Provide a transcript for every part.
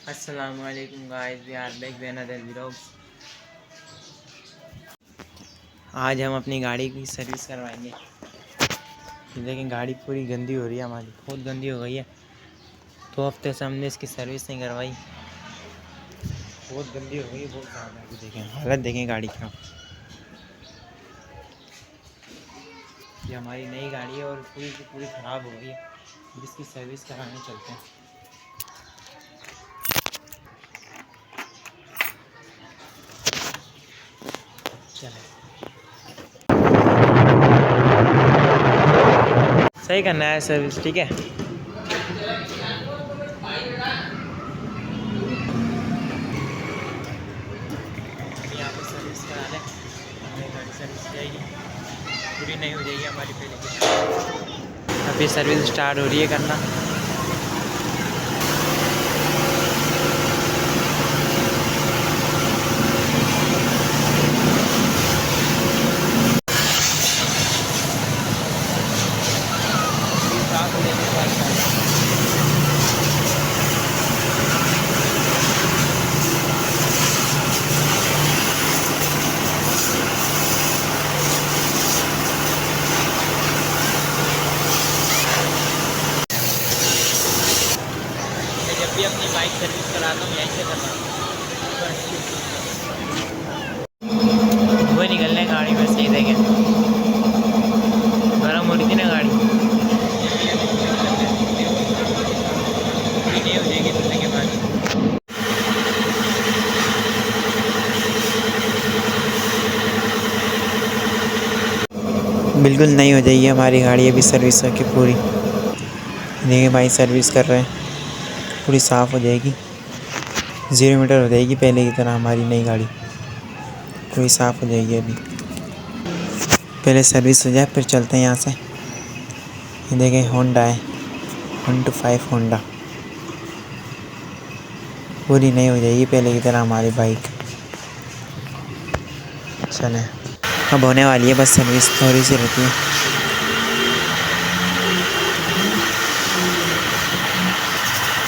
अस्सलामुअलैकुम guys, we are back with another vlog. आज हम अपनी गाड़ी की सर्विस करवाएंगे। लेकिन गाड़ी पूरी गंदी हो रही है, हमारी बहुत गंदी हो गई है। 2 हफ्ते से हमने इसकी सर्विस नहीं करवाई, बहुत गंदी हो गई है, बहुत ज़्यादा। अभी देखें हालत, देखें गाड़ी का। ये हमारी नई गाड़ी है और पूरी की पूरी ख़राब हो गई है। इसकी सर्विस कराने चलते हैं। चलें, सही करना है सर्विस, ठीक है। यहाँ पे सर्विस करा लें, हमारी गाड़ी सर्विस हो जाएगी, पूरी नहीं हो जाएगी हमारी पहले की। अभी सर्विस स्टार्ट हो रही है करना। जब भी अपनी बाइक सर्विस कराता हूँ यहीं से करवाता हूँ। धुएँ निकलने गाड़ी में, सही देखें, गर्म हो रही थी ना गाड़ी। पूरी नहीं हो जाएगी धुलने के बाद। बिल्कुल नहीं हो जाएगी हमारी गाड़ी अभी सर्विस होकर पूरी। देखिए भाई सर्विस कर रहे हैं, पूरी साफ़ हो जाएगी, 0 मीटर हो जाएगी पहले की तरह हमारी नई गाड़ी, पूरी साफ़ हो जाएगी। अभी पहले सर्विस हो जाए फिर चलते हैं यहाँ से। ये देखें होंडा है, 125 होंडा, पूरी नहीं हो जाएगी पहले की तरह हमारी बाइक। चलें, अब होने वाली है, बस सर्विस थोड़ी सी रहती है।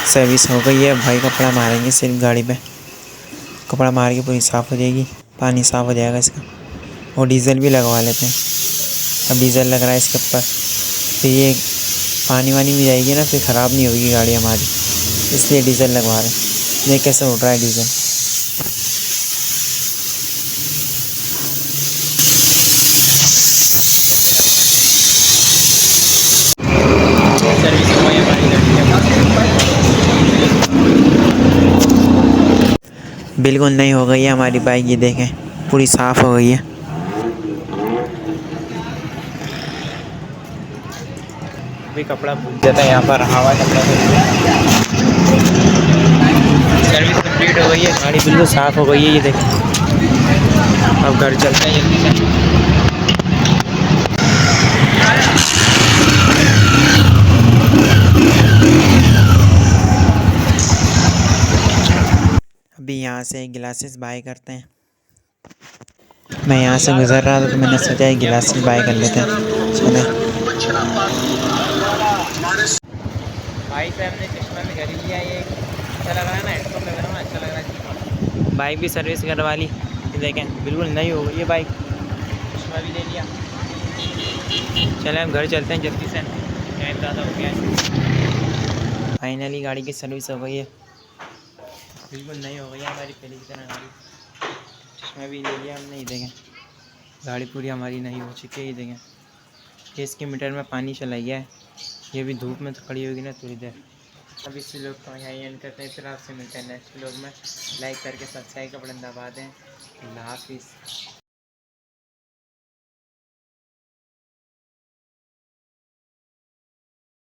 सर्विस हो गई है, भाई कपड़ा मारेंगे सिर्फ गाड़ी पे, कपड़ा मार के पूरी साफ़ हो जाएगी, पानी साफ़ हो जाएगा इसका। और डीज़ल भी लगवा लेते हैं, अब डीज़ल लग रहा है इसके ऊपर, फिर ये पानी वानी भी जाएगी ना, फिर ख़राब नहीं होगी गाड़ी हमारी, इसलिए डीज़ल लगवा रहे हैं। देख कैसे उड़ रहा है डीज़ल। सर्विस हो गई हमारी गाड़ी, बिल्कुल नहीं हो गई है हमारी बाइक, ये देखें पूरी साफ़ हो गई है। अभी कपड़ा भूल जाता है यहाँ पर, हवा कपड़ा। सर्विस कंप्लीट हो गई है, गाड़ी बिल्कुल साफ़ हो गई है, ये देखें। अब घर चलते हैं जल्दी से। अभी यहाँ से ग्लासेस बाय करते हैं। मैं यहाँ से गुज़र रहा था तो मैंने सोचा है ग्लासेस बाय कर लेते हैं। चले भाई साहब ने चश्मा भी खरीद लिया, ये अच्छा लग रहा है ना, हेडफोन लग रहा है, अच्छा लग रहा है। बाइक भी सर्विस करवा ली, देखें बिल्कुल नई हो गई ये बाइक, चश्मा भी ले लिया। चले हम घर चलते हैं जल्दी से, टाइम ज़्यादा हो गया है। फाइनली गाड़ी की सर्विस हो गई है, बिल्कुल नई हो गई है हमारी पहले की तरह गाड़ी। चश्मा भी ले लिया हमने, ये देखें गाड़ी पूरी हमारी नई हो चुकी है। ये देखें ये इसके मीटर में पानी चला गया है, ये भी धूप में तो खड़ी होगी ना थोड़ी देर। अब इस व्लॉग को यहाँ एंड करते हैं, फिर आपसे मिलते हैं नेक्स्ट व्लॉग में। लाइक करके सब्सक्राइब का बटन दबा दें। अल्लाह हाफिज़।